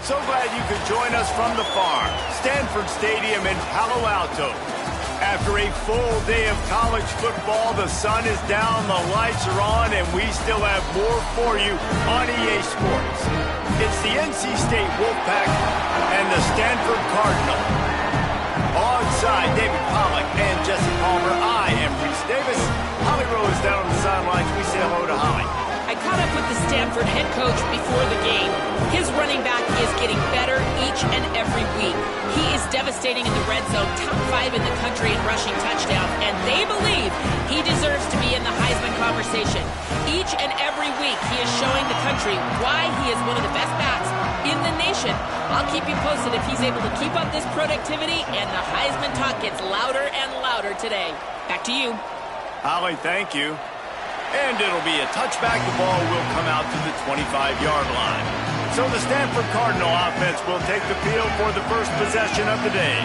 So glad you could join us from the farm, Stanford Stadium in Palo Alto. After a full day of college football, the sun is down, the lights are on, and we still have more for you on EA Sports. It's the NC State Wolfpack and the Stanford Cardinal. Alongside David Pollack and Jesse Palmer, I am Reese Davis. Holly Rose down on the sidelines. We say hello to Holly. I caught up with the Stanford head coach before the game. His running back is getting better each and every week. He is devastating in the red zone, top 5 in the country in rushing touchdowns, and they believe he deserves to be in the Heisman conversation. Each and every week, he is showing the country why he is one of the best backs in the nation. I'll keep you posted if he's able to keep up this productivity, and the Heisman talk gets louder and louder today. Back to you. Holly, thank you. And it'll be a touchback. The ball will come out to the 25-yard line. So the Stanford Cardinal offense will take the field for the first possession of the day.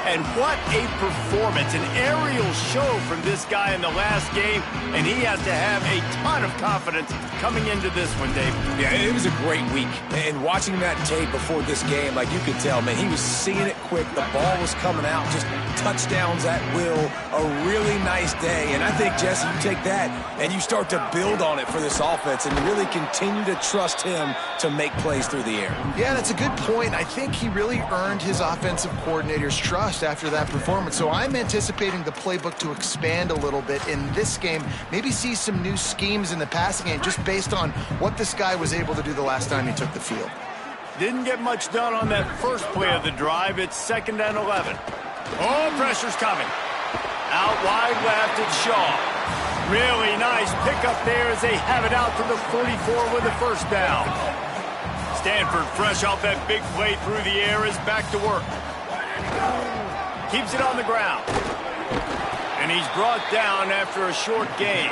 And what a performance, an aerial show from this guy in the last game, and he has to have a ton of confidence coming into this one, Dave. Yeah, it was a great week. And watching that tape before this game, like you could tell, man, he was seeing it quick. The ball was coming out, just touchdowns at will. A really nice day. And I think, Jesse, you take that and you start to build on it for this offense and really continue to trust him to make plays through the air. Yeah, that's a good point. I think he really earned his offensive coordinator's trust after that performance. So I'm anticipating the playbook to expand a little bit in this game, maybe see some new schemes in the passing game just based on what this guy was able to do the last time he took the field. Didn't get much done on that first play of the drive. It's 2nd and 11. Oh, pressure's coming. Out wide left, it's Shaw. Really nice pickup there as they have it out to the 44 with the first down. Stanford, fresh off that big play through the air, is back to work. Keeps it on the ground. And he's brought down after a short gain.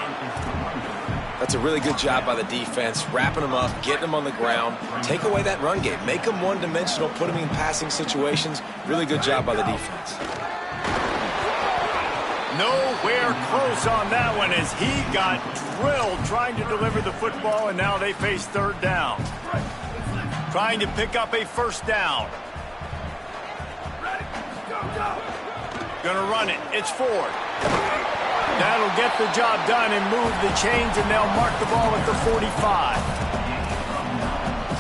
That's a really good job by the defense, wrapping them up, getting them on the ground, take away that run game, make them one-dimensional, put them in passing situations. Really good job by the defense. Nowhere close on that one as he got drilled trying to deliver the football, and now they face 3rd down. Trying to pick up a first down. Gonna run it. It's Ford. That'll get the job done and move the chains, and they'll mark the ball at the 45.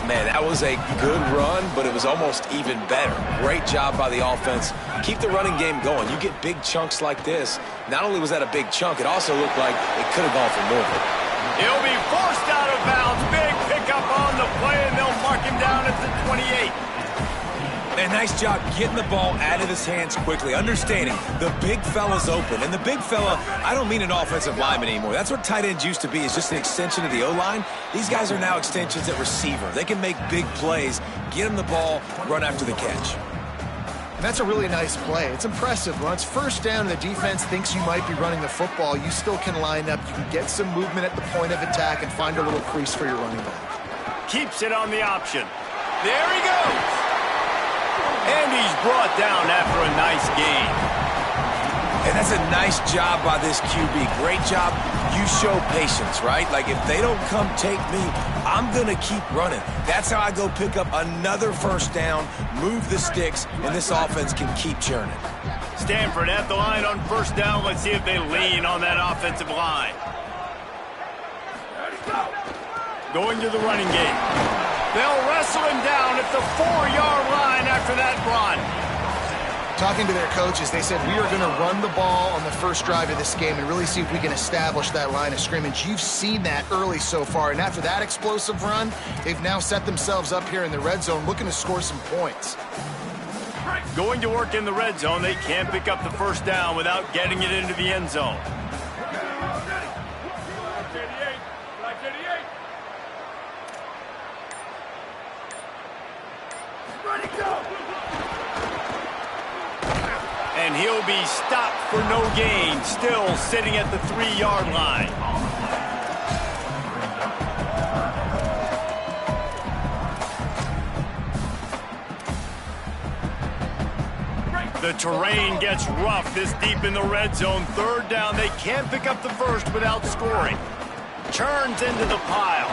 Man, that was a good run, but it was almost even better. Great job by the offense. Keep the running game going. You get big chunks like this. Not only was that a big chunk, it also looked like it could have gone for more. He'll be forced out of bounds. Big pickup on the play, and they'll mark him down at the 28. And nice job getting the ball out of his hands quickly, understanding the big fella's open. And the big fella, I don't mean an offensive lineman anymore. That's what tight ends used to be, is just an extension of the O-line. These guys are now extensions at receiver. They can make big plays, get him the ball, run after the catch. And that's a really nice play. It's impressive. When it's first down and the defense thinks you might be running the football, you still can line up. You can get some movement at the point of attack and find a little crease for your running back. Keeps it on the option. There he goes. And he's brought down after a nice gain. And that's a nice job by this QB. Great job. You show patience, right? Like, if they don't come take me, I'm going to keep running. That's how I go pick up another first down, move the sticks, and this offense can keep churning. Stanford at the line on first down. Let's see if they lean on that offensive line. Going to the running game. They'll wrestle him down at the 4-yard line after that run. Talking to their coaches, they said, we are going to run the ball on the first drive of this game and really see if we can establish that line of scrimmage. You've seen that early so far, and after that explosive run, they've now set themselves up here in the red zone looking to score some points. Going to work in the red zone. They can't pick up the first down without getting it into the end zone. And he'll be stopped for no gain, still sitting at the 3-yard line. The terrain gets rough this deep in the red zone. 3rd down, they can't pick up the first without scoring. Churns into the pile.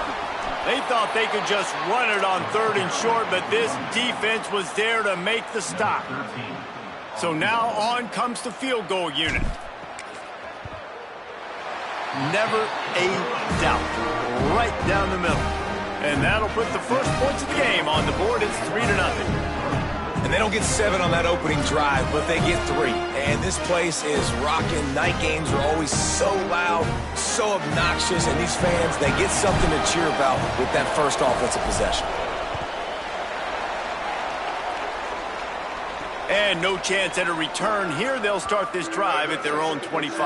They thought they could just run it on 3rd and short, but this defense was there to make the stop. So now on comes the field goal unit. Never a doubt. Right down the middle. And that'll put the first points of the game on the board. It's 3-0. And they don't get 7 on that opening drive, but they get 3. And this place is rocking. Night games are always so loud, so obnoxious, and these fans, they get something to cheer about with that first offensive possession. And no chance at a return here. They'll start this drive at their own 25.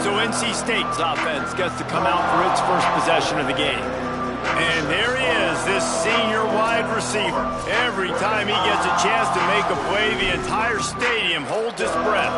So NC State's offense gets to come out for its first possession of the game. And there he is, this senior wide receiver. Every time he gets a chance to make a play, the entire stadium holds its breath.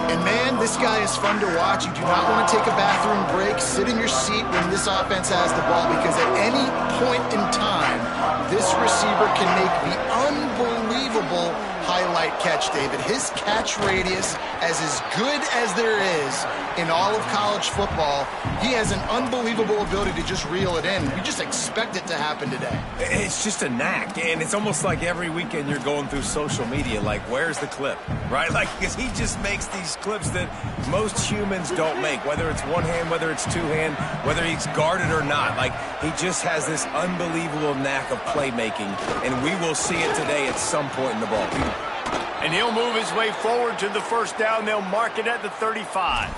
And man, this guy is fun to watch. You do not want to take a bathroom break. Sit in your seat when this offense has the ball, because at any point in time, this receiver can make the unbelievable highlight catch, David. His catch radius is as good as there is in all of college football. He has an unbelievable ability to just reel it in. We just expect it to happen today. It's just a knack, and it's almost like every weekend you're going through social media, like, where's the clip, right? Like, because he just makes these clips that most humans don't make, whether it's one hand, whether it's two hand, whether he's guarded or not. Like, he just has this unbelievable knack of playmaking, and we will see it today at some point in the ball. And he'll move his way forward to the first down. They'll mark it at the 35.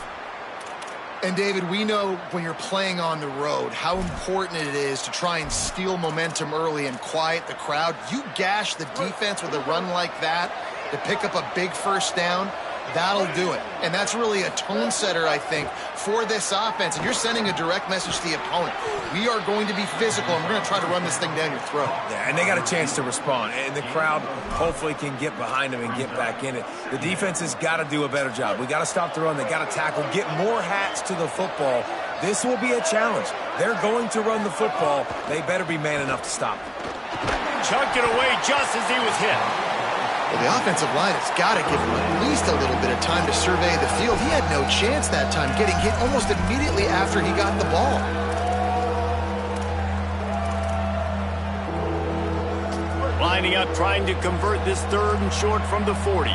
And, David, we know when you're playing on the road how important it is to try and steal momentum early and quiet the crowd. You gash the defense with a run like that to pick up a big first down, that'll do it. And that's really a tone setter, I think, for this offense. And you're sending a direct message to the opponent. We are going to be physical, and we're going to try to run this thing down your throat. Yeah, and they got a chance to respond. And the crowd hopefully can get behind them and get back in it. The defense has got to do a better job. We got to stop the run. They got to tackle, get more hats to the football. This will be a challenge. They're going to run the football. They better be man enough to stop it. Chucked it away just as he was hit. Well, the offensive line has got to give him at least a little bit of time to survey the field. He had no chance that time, getting hit almost immediately after he got the ball. Lining up, trying to convert this 3rd and short from the 40.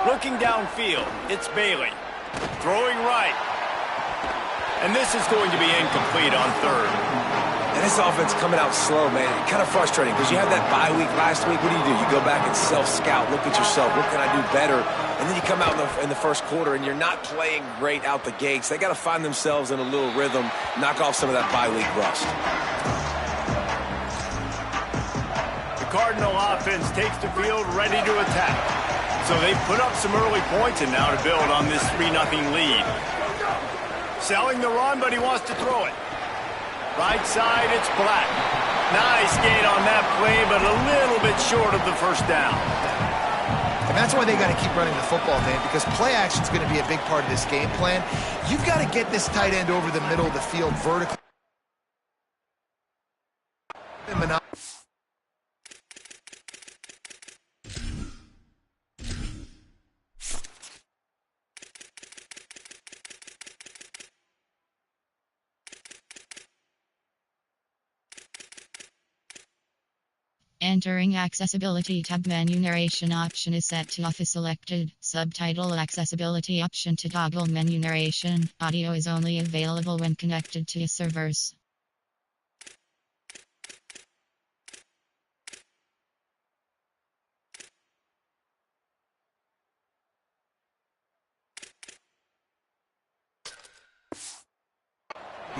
Looking downfield, it's Bailey. Throwing right. And this is going to be incomplete on 3rd. And this offense coming out slow, man. Kind of frustrating because you had that bye week last week. What do? You go back and self-scout, look at yourself. What can I do better? And then you come out in the first quarter and you're not playing great out the gates. They got to find themselves in a little rhythm, knock off some of that bye week rust. The Cardinal offense takes the field ready to attack. So they put up some early points and now to build on this 3-0 lead. Selling the run, but he wants to throw it. Right side, it's Black. Nice gain on that play, but a little bit short of the first down. And that's why they got to keep running the football, man, because play action is going to be a big part of this game plan. You've got to get this tight end over the middle of the field vertically. Entering Accessibility tab, menu narration option is set to off is selected. Subtitle accessibility option to toggle menu narration. Audio is only available when connected to your servers.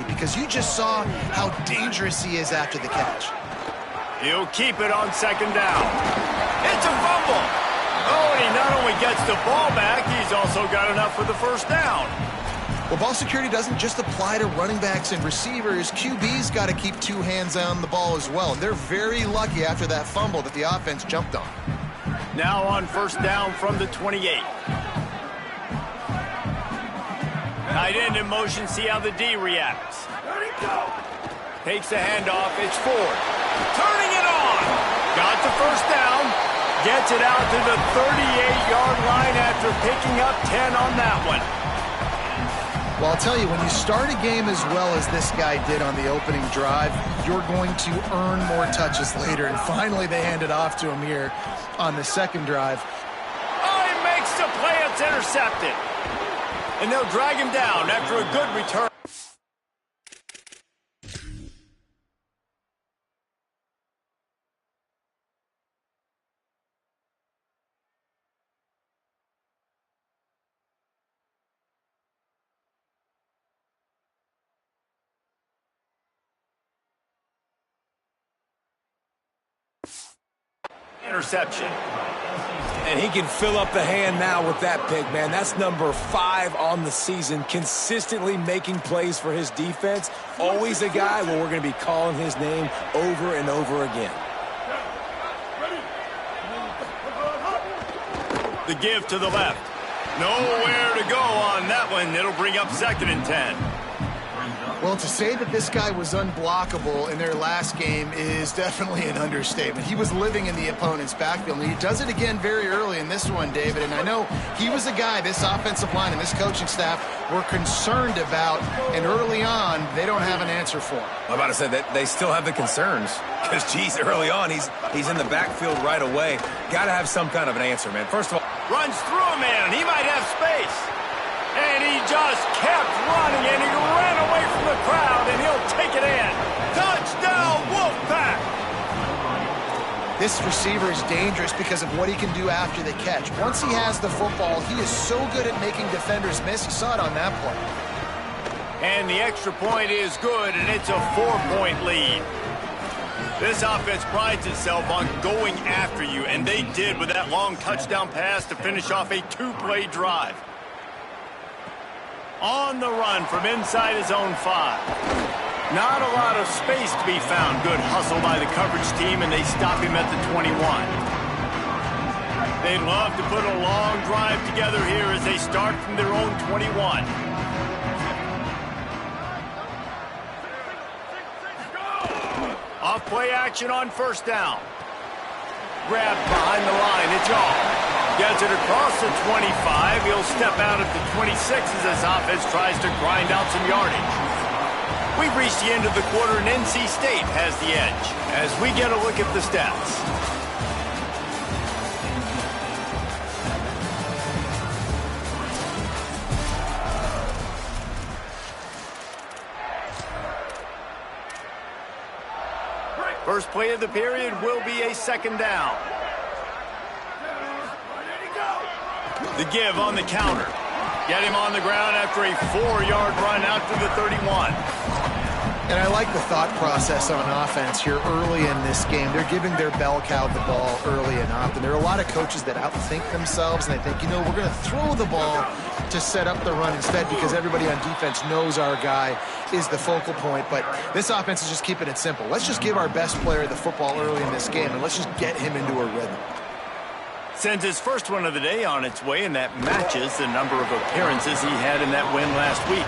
Because you just saw how dangerous he is after the catch. He'll keep it on 2nd down. It's a fumble. Oh, and he not only gets the ball back, he's also got enough for the first down. Well, ball security doesn't just apply to running backs and receivers. QB's got to keep 2 hands on the ball as well. And they're very lucky after that fumble that the offense jumped on. Now on 1st down from the 28. Tight end in motion, see how the D reacts. Takes the handoff, it's Ford. Turning it on. Got the first down. Gets it out to the 38-yard line after picking up 10 on that one. Well, I'll tell you, when you start a game as well as this guy did on the opening drive, you're going to earn more touches later. And finally, they hand it off to him here on the second drive. Oh, he makes the play. It's intercepted. And they'll drag him down after a good return. Interception. And he can fill up the hand now with that pick, man. That's number 5 on the season, consistently making plays for his defense. Always a guy where we're going to be calling his name over and over again. The give to the left. Nowhere to go on that one. It'll bring up 2nd and 10. Well, to say that this guy was unblockable in their last game is definitely an understatement. He was living in the opponent's backfield, and he does it again very early in this one, David. And I know he was a guy this offensive line and this coaching staff were concerned about, and early on, they don't have an answer for him. I'm about to say that they still have the concerns because, geez, early on, he's in the backfield right away. Got to have some kind of an answer, man. First of all, runs through a man. He might have space. And he just kept running, and he ran away from the crowd, and he'll take it in. Touchdown, Wolfpack! This receiver is dangerous because of what he can do after the catch. Once he has the football, he is so good at making defenders miss. You saw it on that play. And the extra point is good, and it's a 4-point lead. This offense prides itself on going after you, and they did with that long touchdown pass to finish off a 2-play drive. On the run from inside his own 5. Not a lot of space to be found. Good hustle by the coverage team, and they stop him at the 21. They'd love to put a long drive together here as they start from their own 21. Off play action on 1st down. Grabbed behind the line. It's all. Gets it across the 25. He'll step out at the 26 as this offense tries to grind out some yardage. We've reached the end of the quarter, and NC State has the edge as we get a look at the stats. First play of the period will be a 2nd down. The give on the counter. Get him on the ground after a 4-yard run out to the 31. And I like the thought process on offense here early in this game. They're giving their bell cow the ball early and often. There are a lot of coaches that outthink themselves, and they think, you know, we're going to throw the ball to set up the run instead because everybody on defense knows our guy is the focal point. But this offense is just keeping it simple. Let's just give our best player the football early in this game, and let's just get him into a rhythm. Sends his first one of the day on its way, and that matches the number of appearances he had in that win last week.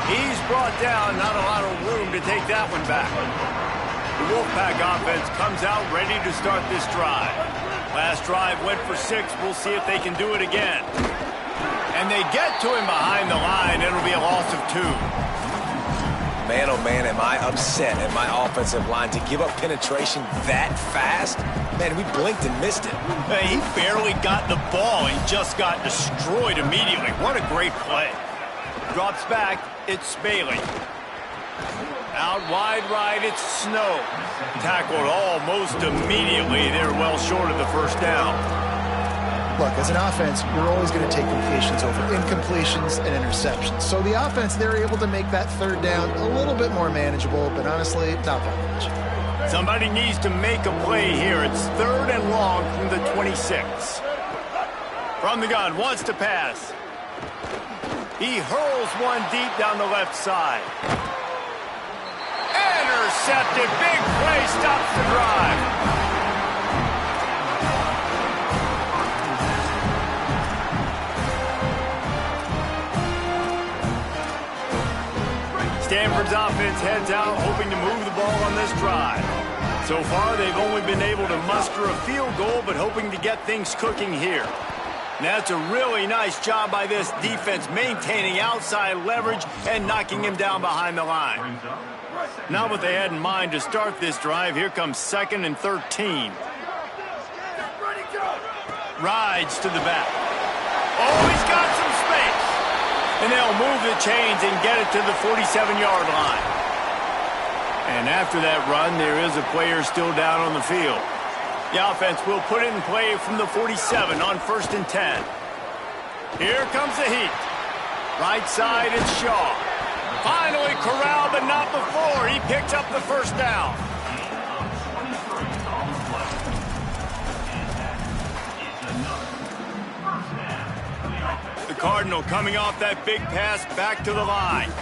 He's brought down, not a lot of room to take that one back. The Wolfpack offense comes out ready to start this drive. Last drive went for 6. We'll see if they can do it again. And they get to him behind the line. It'll be a loss of 2. Man, oh man, am I upset at my offensive line to give up penetration that fast? Man, we blinked and missed it. He barely got the ball and just got destroyed immediately. What a great play. Drops back, it's Bailey. Out wide right, it's Snow. Tackled almost immediately. They're well short of the 1st down. Look, as an offense, you're always going to take completions over incompletions and interceptions. So the offense, they're able to make that 3rd down a little bit more manageable, but honestly, not that much. Somebody needs to make a play here. It's 3rd and long from the 26. From the gun, wants to pass. He hurls one deep down the left side. Intercepted. Big play stops the drive. Stanford's offense heads out hoping to move the ball on this drive. So far, they've only been able to muster a field goal, but hoping to get things cooking here. That's a really nice job by this defense, maintaining outside leverage and knocking him down behind the line. Not what they had in mind to start this drive. Here comes 2nd and 13. Rides to the back. Oh, he's got some space. And they'll move the chains and get it to the 47-yard line. And after that run, there is a player still down on the field. The offense will put it in play from the 47 on 1st and 10. Here comes the heat. Right side, it's Shaw. Finally corralled, but not before. He picks up the first down. The Cardinal coming off that big pass back to the line.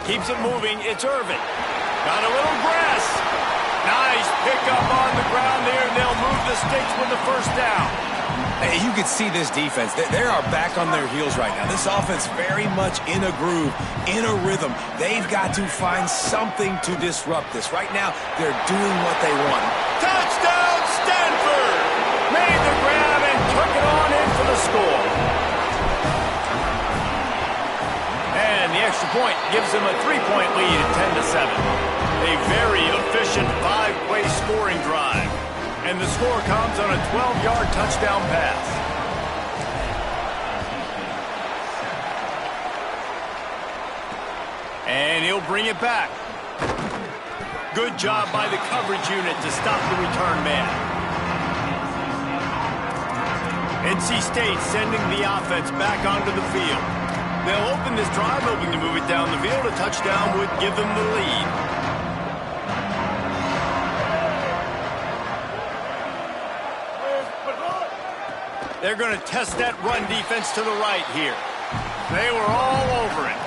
Keeps it moving. It's Irvin. Got a little grass. Nice pickup on the ground there, and they'll move the sticks with the first down. Hey, you can see this defense. They are back on their heels right now. This offense very much in a groove, in a rhythm. They've got to find something to disrupt this. Right now, they're doing what they want. Touchdown, Stanford! Made the grab and took it on in for the score. And the extra point gives them a 3-point lead at 10-7. A very efficient 5-play scoring drive. And the score comes on a 12-yard touchdown pass. And he'll bring it back. Good job by the coverage unit to stop the return man. NC State sending the offense back onto the field. They'll open this drive, hoping to move it down the field. A touchdown would give them the lead. They're going to test that run defense to the right here. They were all over it.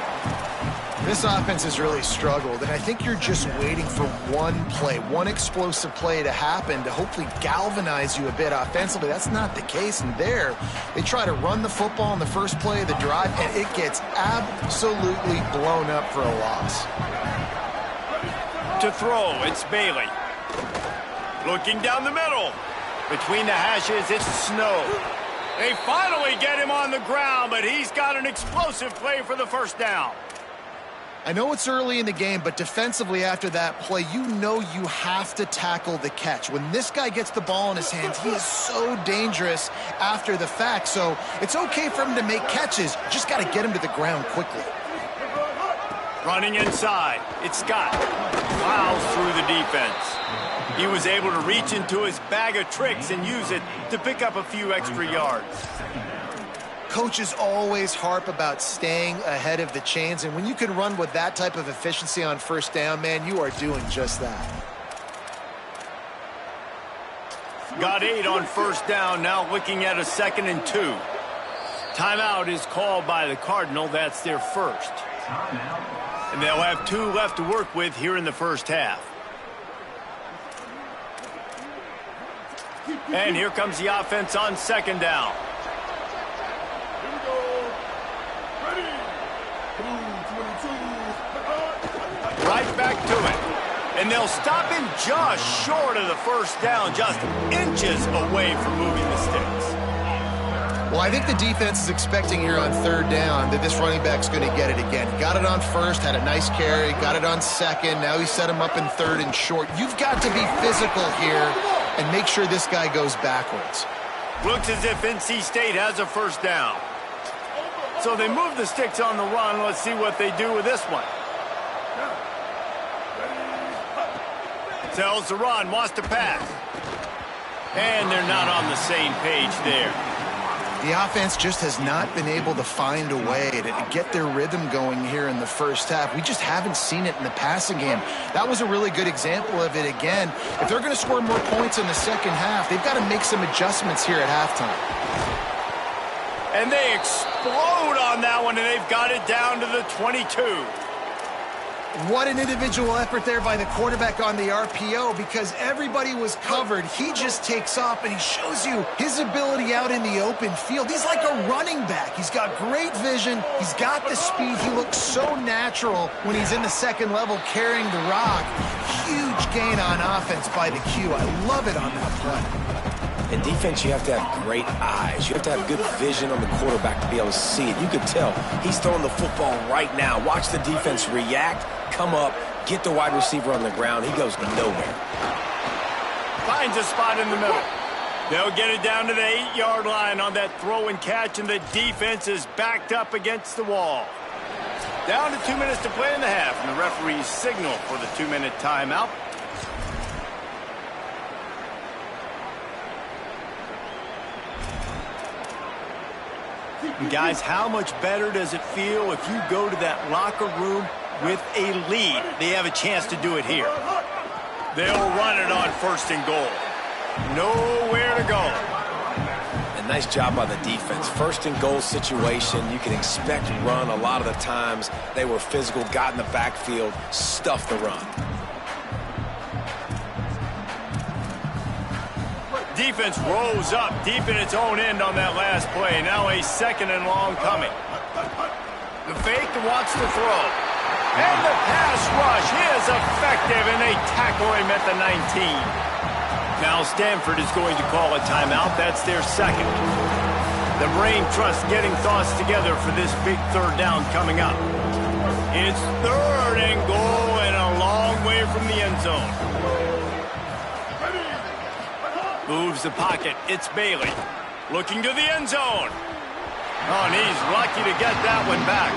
This offense has really struggled, and I think you're just waiting for one play, one explosive play to happen to hopefully galvanize you a bit offensively. That's not the case, and there, they try to run the football on the first play of the drive, and it gets absolutely blown up for a loss. To throw, it's Bailey. Looking down the middle. Between the hashes, it's Snow. They finally get him on the ground, but he's got an explosive play for the first down. I know it's early in the game, but defensively after that play, you know you have to tackle the catch. When this guy gets the ball in his hands, he is so dangerous after the fact. So it's okay for him to make catches. Just got to get him to the ground quickly. Running inside, it's Scott. Plows through the defense. He was able to reach into his bag of tricks and use it to pick up a few extra yards. Coaches always harp about staying ahead of the chains, and when you can run with that type of efficiency on first down, man, you are doing just that. Got 8 on first down, now looking at a 2nd and 2. Timeout is called by the Cardinal. That's their first. And they'll have 2 left to work with here in the first half. And here comes the offense on 2nd down. Right back to it. And they'll stop him just short of the first down, just inches away from moving the sticks. Well, I think the defense is expecting here on 3rd down that this running back's going to get it again. Got it on 1st, had a nice carry, got it on 2nd. Now he set him up in 3rd and short. You've got to be physical here and make sure this guy goes backwards. Looks as if NC State has a first down. So they move the sticks on the run. Let's see what they do with this one. Tells the run, wants to pass. And they're not on the same page there. The offense just has not been able to find a way to get their rhythm going here in the first half. We just haven't seen it in the passing game. That was a really good example of it again. If they're going to score more points in the second half, they've got to make some adjustments here at halftime. And they explode on that one, and they've got it down to the 22. What an individual effort there by the quarterback on the RPO, because everybody was covered. He just takes off, and he shows you his ability out in the open field. He's like a running back. He's got great vision. He's got the speed. He looks so natural when he's in the second level carrying the rock. Huge gain on offense by the Q. I love it on that play. In defense, you have to have great eyes. You have to have good vision on the quarterback to be able to see it. You can tell he's throwing the football right now. Watch the defense react, come up, get the wide receiver on the ground. He goes nowhere. Finds a spot in the middle. They'll get it down to the 8-yard line on that throw and catch, and the defense is backed up against the wall. Down to 2 minutes to play in the half, and the referees signal for the 2-minute timeout. And guys, how much better does it feel if you go to that locker room with a lead? They have a chance to do it here. They'll run it on 1st and goal. Nowhere to go. And nice job by the defense. 1st and goal situation, you can expect run a lot of the times. They were physical, got in the backfield, stuffed the run. Defense rose up deep in its own end on that last play. Now a 2nd and long coming. The fake wants to throw. And the pass rush is effective, and they tackle him at the 19. Now Stanford is going to call a timeout. That's their 2nd. The Brain Trust getting thoughts together for this big 3rd down coming up. It's 3rd and goal and a long way from the end zone. Moves the pocket. It's Bailey. Looking to the end zone. Oh, and he's lucky to get that one back.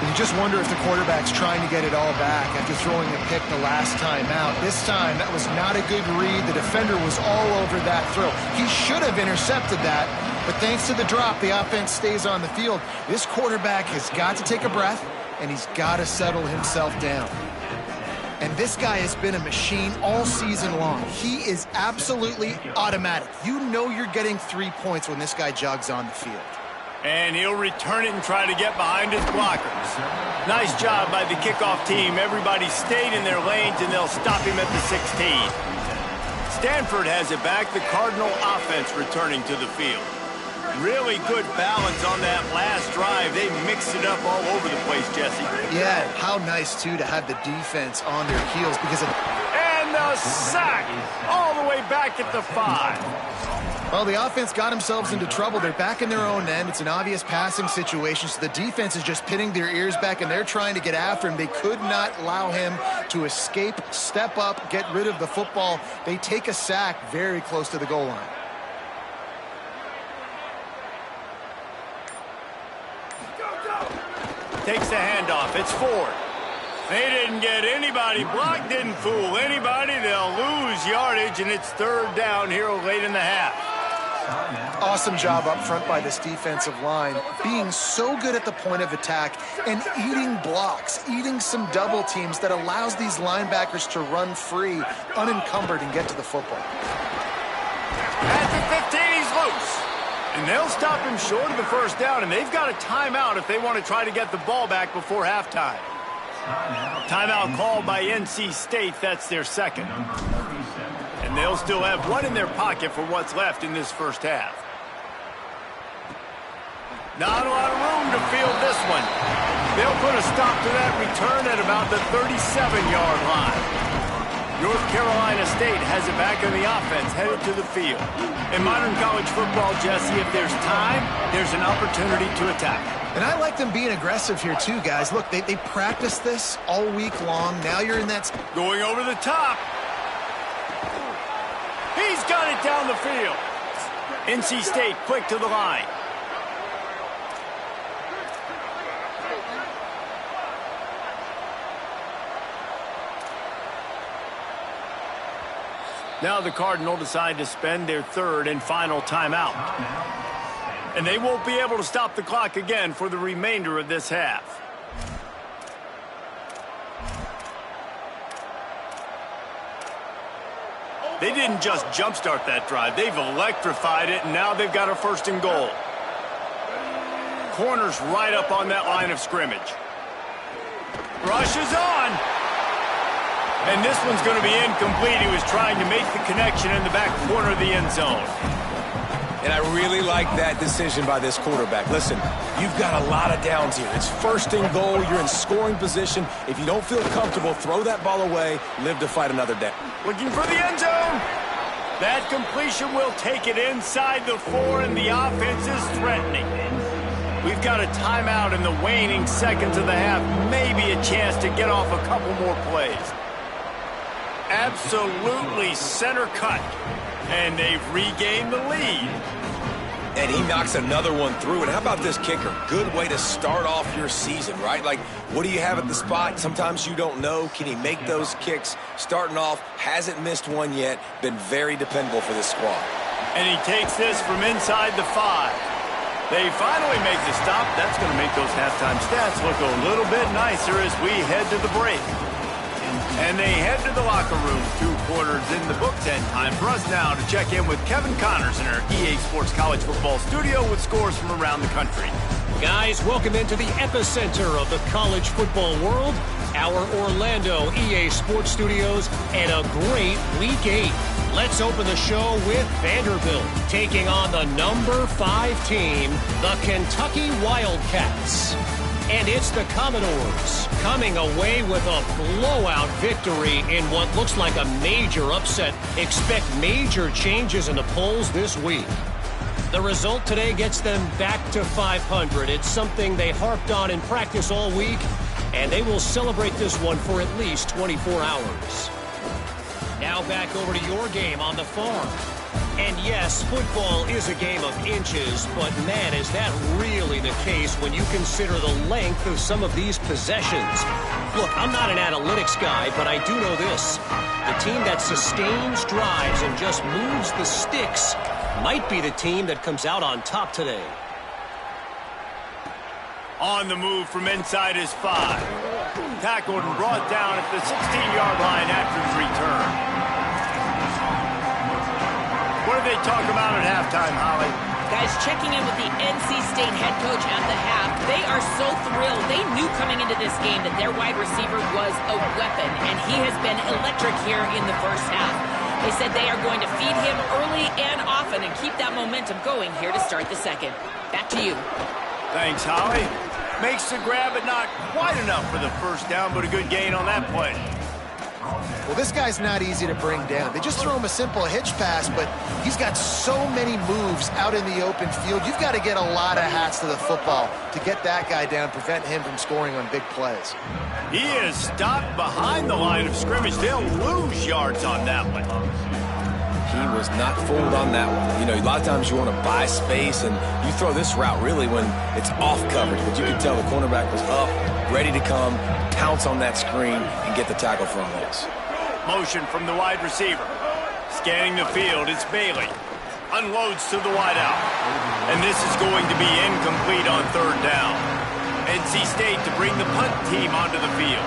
You just wonder if the quarterback's trying to get it all back after throwing a pick the last time out. This time, that was not a good read. The defender was all over that throw. He should have intercepted that, but thanks to the drop, the offense stays on the field. This quarterback has got to take a breath, and he's got to settle himself down. And this guy has been a machine all season long. He is absolutely automatic. You know you're getting 3 points when this guy jogs on the field. And he'll return it and try to get behind his blockers. Nice job by the kickoff team. Everybody stayed in their lanes, and they'll stop him at the 16. Stanford has it back. The Cardinal offense returning to the field. Really good balance on that last drive. They mixed it up all over the place, Jesse. Yeah, how nice, too, to have the defense on their heels because of... And the sack all the way back at the 5. Well, the offense got themselves into trouble. They're back in their own end. It's an obvious passing situation, so the defense is just pinning their ears back, and they're trying to get after him. They could not allow him to escape, step up, get rid of the football. They take a sack very close to the goal line. Takes the handoff. It's Ford. They didn't get anybody blocked, didn't fool anybody. They'll lose yardage, and it's 3rd down here late in the half. Awesome job up front by this defensive line, being so good at the point of attack and eating blocks, eating some double teams that allows these linebackers to run free, unencumbered, and get to the football. At the 15, he's loose. And they'll stop him short of the 1st down, and they've got a timeout if they want to try to get the ball back before halftime. Timeout called by NC State. That's their 2nd. And they'll still have one in their pocket for what's left in this 1st half. Not a lot of room to field this one. They'll put a stop to that return at about the 37-yard line. North Carolina State has it back on the offense, headed to the field. In modern college football, Jesse, if there's time, there's an opportunity to attack. And I like them being aggressive here too, guys. Look, they practiced this all week long. Now you're in that... Going over the top. He's got it down the field. NC State quick to the line. Now the Cardinal decide to spend their 3rd and final timeout. And they won't be able to stop the clock again for the remainder of this half. They didn't just jumpstart that drive. They've electrified it, and now they've got a 1st and goal. Corners right up on that line of scrimmage. Rush is on. And this one's going to be incomplete. He was trying to make the connection in the back corner of the end zone. And I really like that decision by this quarterback. Listen, you've got a lot of downs here. It's 1st and goal. You're in scoring position. If you don't feel comfortable, throw that ball away. Live to fight another day. Looking for the end zone. That completion will take it inside the 4, and the offense is threatening. We've got a timeout in the waning seconds of the half. Maybe a chance to get off a couple more plays. Absolutely center cut. And they've regained the lead. And he knocks another one through. And how about this kicker? Good way to start off your season, right? Like, what do you have at the spot? Sometimes you don't know. Can he make those kicks? Starting off, hasn't missed one yet. Been very dependable for this squad. And he takes this from inside the 5. They finally make the stop. That's going to make those halftime stats look a little bit nicer as we head to the break. And they head to the locker room. 2 quarters in the books, and time for us now to check in with Kevin Connors in our EA Sports College Football studio with scores from around the country. Guys, welcome into the epicenter of the college football world, our Orlando EA Sports Studios, and a great Week 8. Let's open the show with Vanderbilt taking on the number 5 team, the Kentucky Wildcats. And it's the Commodores coming away with a blowout victory in what looks like a major upset. Expect major changes in the polls this week. The result today gets them back to 500. It's something they harped on in practice all week, and they will celebrate this one for at least 24 hours. Now back over to your game on the farm. And yes, football is a game of inches, but man, is that really the case when you consider the length of some of these possessions. Look, I'm not an analytics guy, but I do know this. The team that sustains drives and just moves the sticks might be the team that comes out on top today. On the move from inside his 5. Tackled and brought down at the 16-yard line after his return. What did they talk about at halftime, Holly? Guys, checking in with the NC State head coach at the half. They are so thrilled. They knew coming into this game that their wide receiver was a weapon, and he has been electric here in the first half. They said they are going to feed him early and often and keep that momentum going here to start the second. Back to you. Thanks, Holly. Makes the grab, but not quite enough for the first down, but a good gain on that play. Well, this guy's not easy to bring down. They just throw him a simple hitch pass, but he's got so many moves out in the open field. You've got to get a lot of hats to the football to get that guy down, prevent him from scoring on big plays. He is stopped behind the line of scrimmage. They'll lose yards on that one. He was not fooled on that one. You know, a lot of times you want to buy space, and you throw this route really when it's off coverage. But you can tell the cornerback was up, ready to come, pounce on that screen, and get the tackle for a loss. Motion from the wide receiver. Scanning the field, it's Bailey. Unloads to the wideout. And this is going to be incomplete on 3rd down. NC State to bring the punt team onto the field.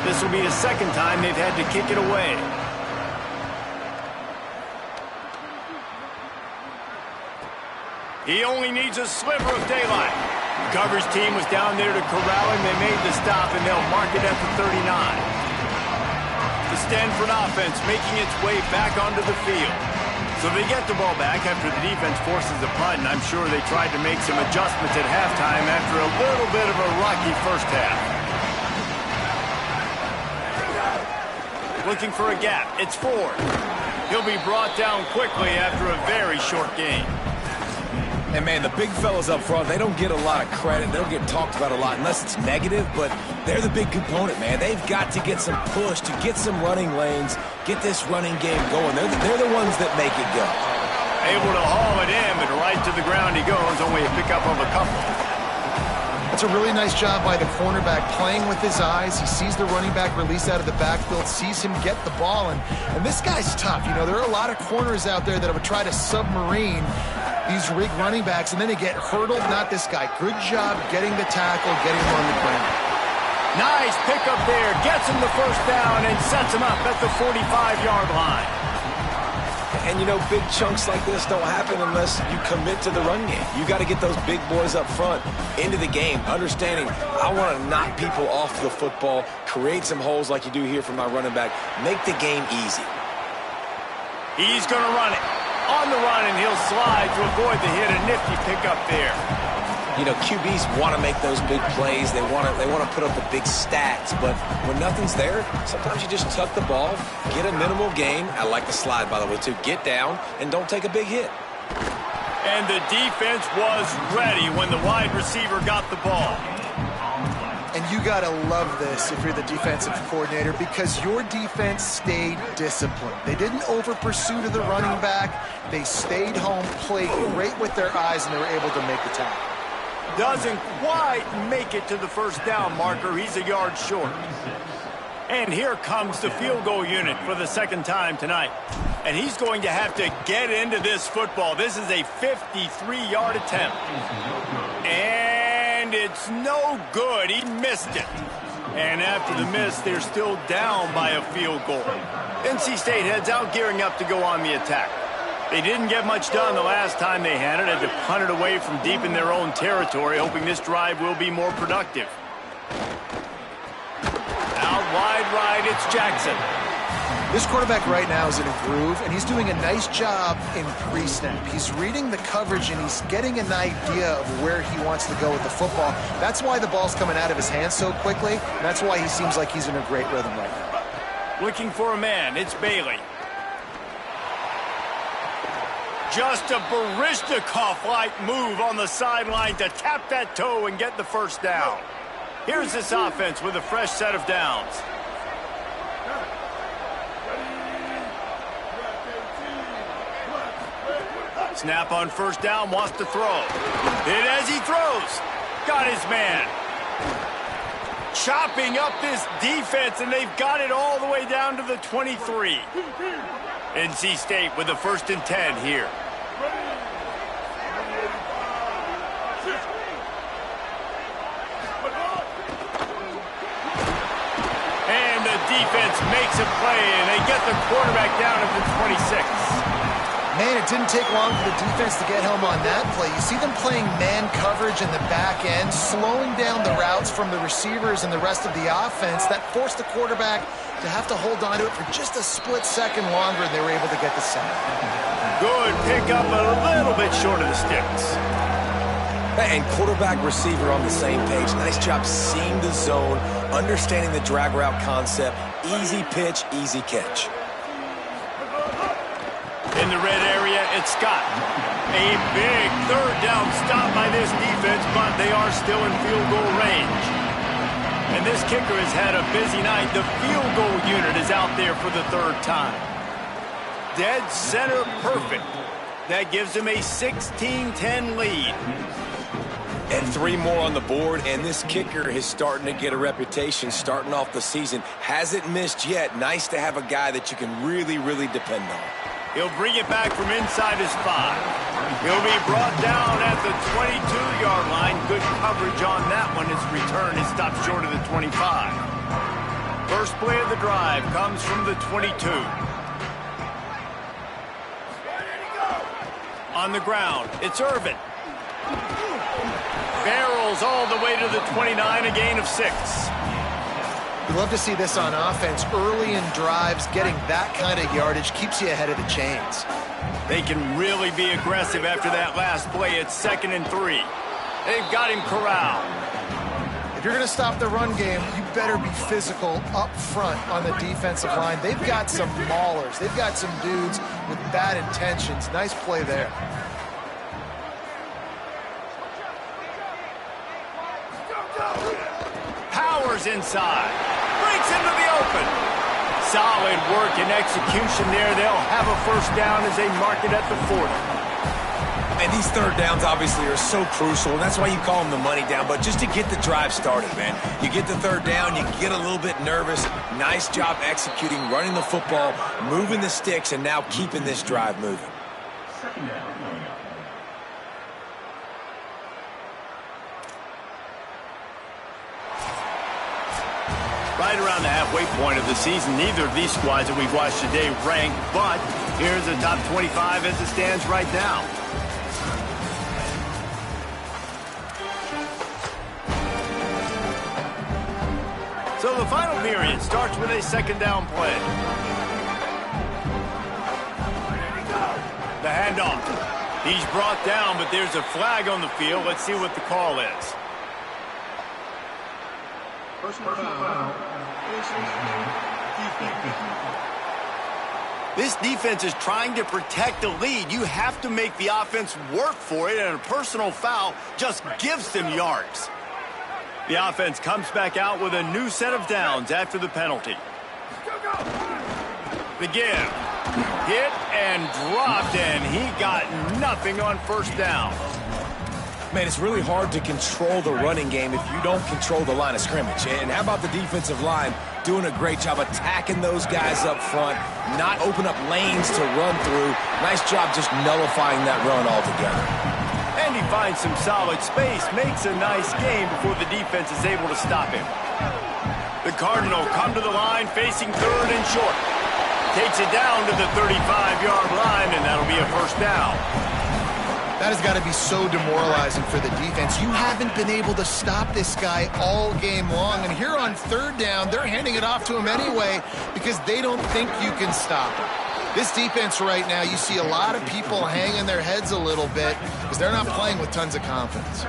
This will be the 2nd time they've had to kick it away. He only needs a sliver of daylight. The coverage team was down there to corral him. They made the stop, and they'll mark it at the 39. The Stanford offense making its way back onto the field. So they get the ball back after the defense forces a punt, and I'm sure they tried to make some adjustments at halftime after a little bit of a rocky first half. Looking for a gap. It's Ford. He'll be brought down quickly after a very short game. And, man, the big fellas up front, they don't get a lot of credit. They don't get talked about a lot unless it's negative, but they're the big component, man. They've got to get some push, to get some running lanes, get this running game going. They're the ones that make it go. Able to haul it in, but right to the ground he goes, only a pickup of a couple. That's a really nice job by the cornerback, playing with his eyes. He sees the running back release out of the backfield, sees him get the ball, and this guy's tough. You know, there are a lot of corners out there that would try to submarine these rig running backs, and then they get hurdled. Not this guy. Good job getting the tackle, getting him on the ground. Nice pickup there. Gets him the first down and sets him up at the 45-yard line. And, you know, big chunks like this don't happen unless you commit to the run game. You got to get those big boys up front into the game, understanding I want to knock people off the football, create some holes like you do here for my running back, make the game easy. He's going to run it. On the run, and he'll slide to avoid the hit. A nifty pickup there. You know, QBs want to make those big plays. They want to put up the big stats. But when nothing's there, sometimes you just tuck the ball, get a minimal gain. I like the slide, by the way, too. Get down and don't take a big hit. And the defense was ready when the wide receiver got the ball. And you got to love this if you're the defensive coordinator, because your defense stayed disciplined. They didn't over-pursue to the running back. They stayed home, played great with their eyes, and they were able to make the tackle. Doesn't quite make it to the first down marker. He's a yard short. And here comes the field goal unit for the second time tonight. And he's going to have to get into this football. This is a 53-yard attempt. And it's no good. He missed it. And after the miss, they're still down by a field goal. NC State heads out, gearing up to go on the attack. They didn't get much done the last time they had it. Had to punt it away from deep in their own territory, hoping this drive will be more productive. Out wide right, it's Jackson. This quarterback right now is in a groove, and he's doing a nice job in pre-snap. He's reading the coverage, and he's getting an idea of where he wants to go with the football. That's why the ball's coming out of his hands so quickly, and that's why he seems like he's in a great rhythm right now. Looking for a man, it's Bailey. Just a Baryshnikov-like move on the sideline to tap that toe and get the first down. Here's this offense with a fresh set of downs. Snap on first down, wants to throw. Hit as he throws. Got his man. Chopping up this defense, and they've got it all the way down to the 23. NC State with a 1st and 10 here. And the defense makes a play, and they get the quarterback down at the 26. Man, it didn't take long for the defense to get home on that play. You see them playing man coverage in the back end, slowing down the routes from the receivers and the rest of the offense. That forced the quarterback to have to hold on to it for just a split second longer, and they were able to get the sack. Good pickup, but a little bit short of the sticks. And quarterback receiver on the same page. Nice job seeing the zone, understanding the drag route concept. Easy pitch, easy catch. In the red area, it's Scott. A big 3rd down stop by this defense, but they are still in field goal range. And this kicker has had a busy night. The field goal unit is out there for the 3rd time. Dead center perfect. That gives him a 16-10 lead. And 3 more on the board, and this kicker is starting to get a reputation starting off the season. Hasn't missed yet. Nice to have a guy that you can really, really depend on. He'll bring it back from inside his 5. He'll be brought down at the 22-yard line. Good coverage on that one. His return is stopped short of the 25. First play of the drive comes from the 22. On the ground, it's Irvin. Barrels all the way to the 29, a gain of 6. We love to see this on offense. Early in drives, getting that kind of yardage keeps you ahead of the chains. They can really be aggressive after that last play. It's 2nd and 3. They've got him corralled. If you're going to stop the run game, you better be physical up front on the defensive line. They've got some maulers. They've got some dudes with bad intentions. Nice play there. Powers inside. Breaks into the open. Solid work and execution there. They'll have a first down as they mark it at the 40. And these 3rd downs obviously are so crucial, and that's why you call them the money down. But just to get the drive started, man. You get the 3rd down, you get a little bit nervous. Nice job executing, running the football, moving the sticks, and now keeping this drive moving. Right around the halfway point of the season, neither of these squads that we've watched today rank, but here's the top 25 as it stands right now. So the final period starts with a 2nd down play. The handoff. He's brought down, but there's a flag on the field. Let's see what the call is. Personal foul. This defense is trying to protect the lead. You have to make the offense work for it, and a personal foul just gives them yards. The offense comes back out with a new set of downs after the penalty. The give. Hit and dropped, and he got nothing on first down. Man, it's really hard to control the running game if you don't control the line of scrimmage. And how about the defensive line doing a great job attacking those guys up front, not open up lanes to run through. Nice job just nullifying that run altogether. And he finds some solid space, makes a nice game before the defense is able to stop him. The Cardinal come to the line facing third and short. Takes it down to the 35-yard line, and that'll be a first down. That has got to be so demoralizing for the defense. You haven't been able to stop this guy all game long. And here on third down, they're handing it off to him anyway because they don't think you can stop him. This defense right now, you see a lot of people hanging their heads a little bit because they're not playing with tons of confidence.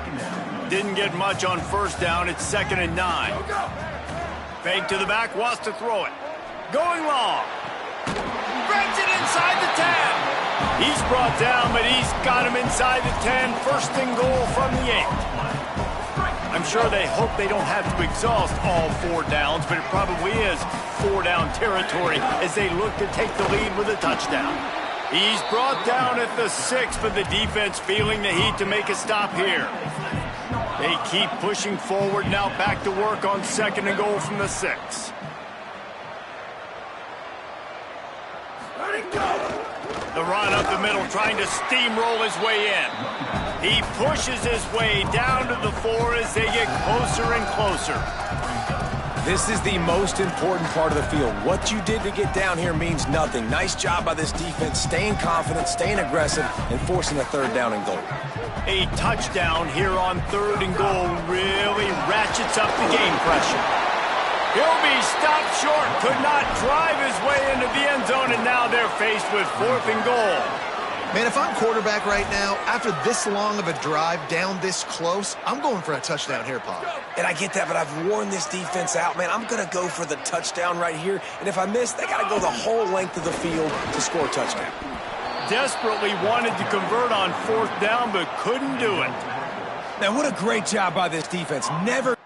Didn't get much on first down. It's 2nd and 9. Fake to the back, wants to throw it. Going long. Grabs it inside the 10. He's brought down, but he's got him inside the 10. First and goal from the 8. I'm sure they hope they don't have to exhaust all 4 downs, but it probably is 4-down territory as they look to take the lead with a touchdown. He's brought down at the 6, but the defense feeling the heat to make a stop here. They keep pushing forward, now back to work on 2nd and goal from the 6. The run up the middle, trying to steamroll his way in. He pushes his way down to the 4 as they get closer and closer. This is the most important part of the field. What you did to get down here means nothing. Nice job by this defense, staying confident, staying aggressive, and forcing a 3rd down and goal. A touchdown here on 3rd and goal really ratchets up the game pressure. He'll be stopped short, could not drive his way into the end zone, and now they're faced with 4th and goal. Man, if I'm quarterback right now, after this long of a drive down this close, I'm going for a touchdown here, Paul. And I get that, but I've worn this defense out, man. I'm going to go for the touchdown right here, and if I miss, they got to go the whole length of the field to score a touchdown. Desperately wanted to convert on 4th down, but couldn't do it. Now, what a great job by this defense. Never...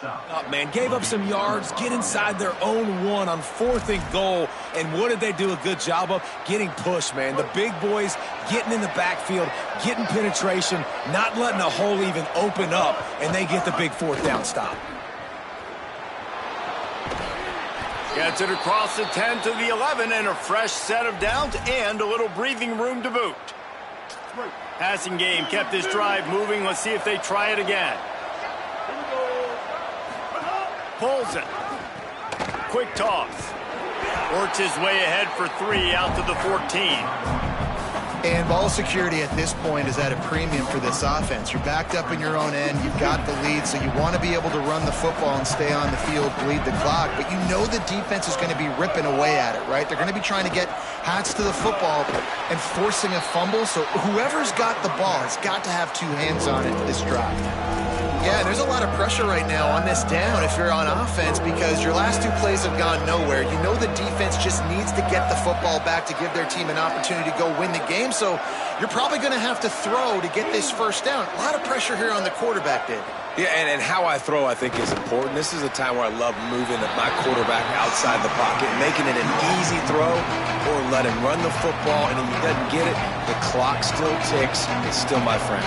Up, man, gave up some yards, get inside their own 1 on 4th and goal, and what did they do a good job of? Getting pushed, man. The big boys getting in the backfield, getting penetration, not letting a hole even open up, and they get the big 4th down stop. Gets it across the 10 to the 11, and a fresh set of downs and a little breathing room to boot. Passing game kept this drive moving. Let's see if they try it again. Pulls it. Quick toss. Works his way ahead for 3 out to the 14. And ball security at this point is at a premium for this offense. You're backed up in your own end. You've got the lead, so you want to be able to run the football and stay on the field, bleed the clock. But you know the defense is going to be ripping away at it, right? They're going to be trying to get hats to the football and forcing a fumble. So whoever's got the ball has got to have 2 hands on it this drive. Yeah, there's a lot of pressure right now on this down if you're on offense because your last 2 plays have gone nowhere. You know the defense just needs to get the football back to give their team an opportunity to go win the game, so you're probably going to have to throw to get this first down. A lot of pressure here on the quarterback, Dave. Yeah, and how I throw, I think, is important. This is a time where I love moving my quarterback outside the pocket, making it an easy throw, or let him run the football, and if he doesn't get it, the clock still ticks. It's still my friend.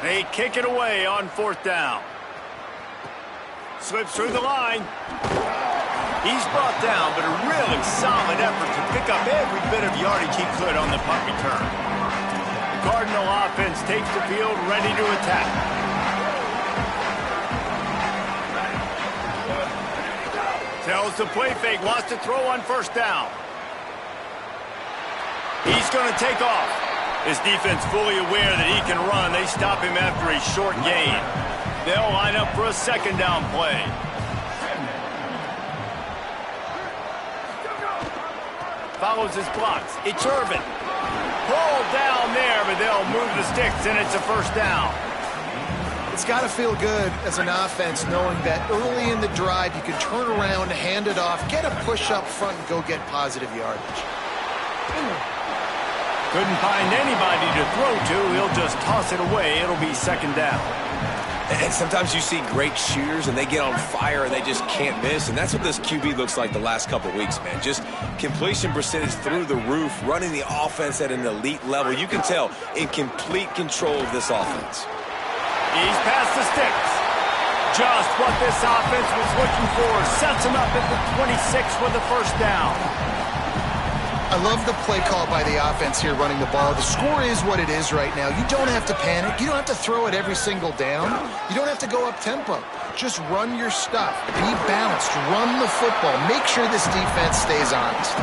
They kick it away on 4th down. Slips through the line. He's brought down, but a really solid effort to pick up every bit of yardage he could on the punt return. The Cardinal offense takes the field ready to attack. Tells the play fake, wants to throw on 1st down. He's going to take off. His defense fully aware that he can run. They stop him after a short gain. They'll line up for a 2nd down play. Follows his blocks. It's Irvin. Pulled down there, but they'll move the sticks, and it's a 1st down. It's got to feel good as an offense knowing that early in the drive you can turn around, hand it off, get a push up front, and go get positive yardage. Couldn't find anybody to throw to. He'll just toss it away. It'll be 2nd down. And sometimes you see great shooters, and they get on fire, and they just can't miss. And that's what this QB looks like the last couple of weeks, man. Just completion percentage through the roof, running the offense at an elite level. You can tell in complete control of this offense. He's past the sticks. Just what this offense was looking for. Sets him up at the 26 for the 1st down. I love the play call by the offense here running the ball. The score is what it is right now. You don't have to panic. You don't have to throw it every single down. You don't have to go up tempo. Just run your stuff. Be balanced. Run the football. Make sure this defense stays honest.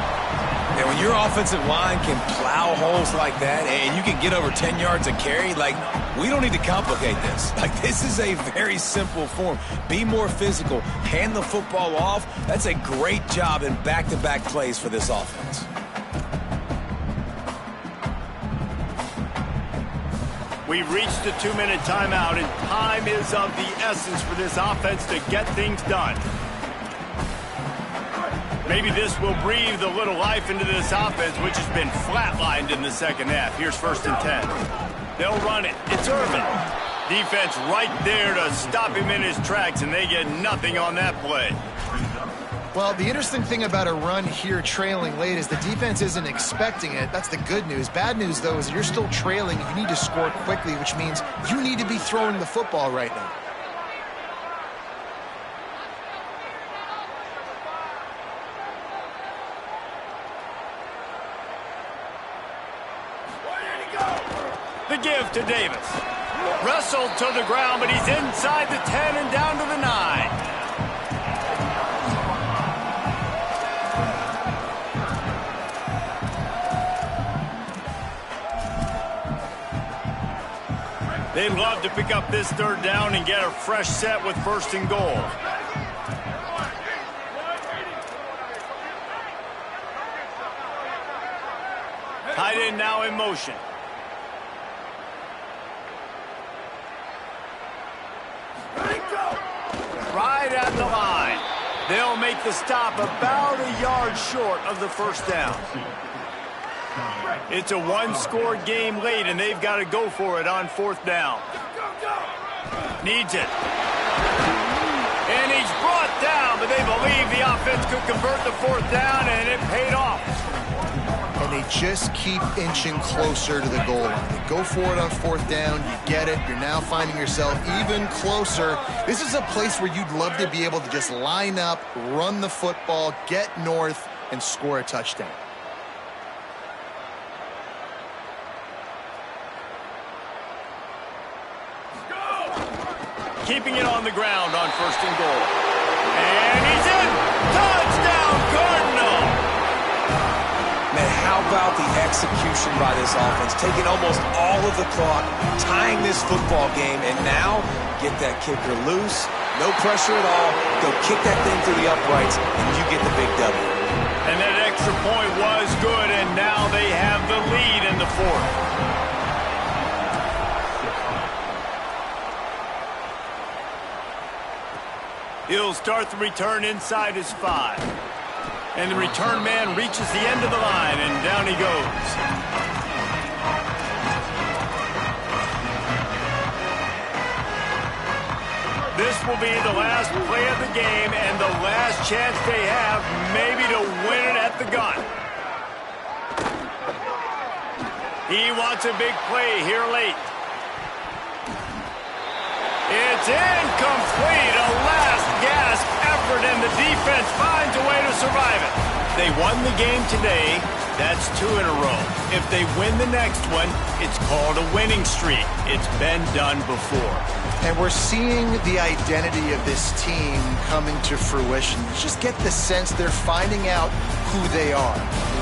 And when your offensive line can plow holes like that and you can get over 10 yards a carry, like, we don't need to complicate this. Like, this is a very simple form. Be more physical. Hand the football off. That's a great job in back-to-back plays for this offense. We've reached the 2-minute timeout, and time is of the essence for this offense to get things done. Maybe this will breathe a little life into this offense, which has been flatlined in the 2nd half. Here's 1st and 10. They'll run it. It's Irvin. Defense right there to stop him in his tracks, and they get nothing on that play. Well, the interesting thing about a run here trailing late is the defense isn't expecting it. That's the good news. Bad news, though, is you're still trailing. You need to score quickly, which means you need to be throwing the football right now. The give to Davis. Wrestled to the ground, but he's inside the 10 and down to the 9. They'd love to pick up this 3rd down and get a fresh set with 1st and goal. Tight end now in motion. Right at the line. They'll make the stop about a yard short of the 1st down. It's a 1-score game late, and they've got to go for it on 4th down. Needs it. And he's brought down, but they believe the offense could convert the 4th down, and it paid off. And they just keep inching closer to the goal line. They go for it on 4th down. You get it. You're now finding yourself even closer. This is a place where you'd love to be able to just line up, run the football, get north, and score a touchdown. Keeping it on the ground on 1st and goal. And he's in! Touchdown, Cardinal! Man, how about the execution by this offense? Taking almost all of the clock, tying this football game, and now get that kicker loose. No pressure at all. Go kick that thing through the uprights, and you get the big W. And that extra point was good, and now they have the lead in the 4th. He'll start the return inside his 5. And the return man reaches the end of the line, and down he goes. This will be the last play of the game and the last chance they have maybe to win it at the gun. He wants a big play here late. It's incomplete. A last gasp effort, and the defense finds a way to survive it. They won the game today. That's 2 in a row. If they win the next one, it's called a winning streak. It's been done before. And we're seeing the identity of this team coming to fruition. You just get the sense they're finding out who they are.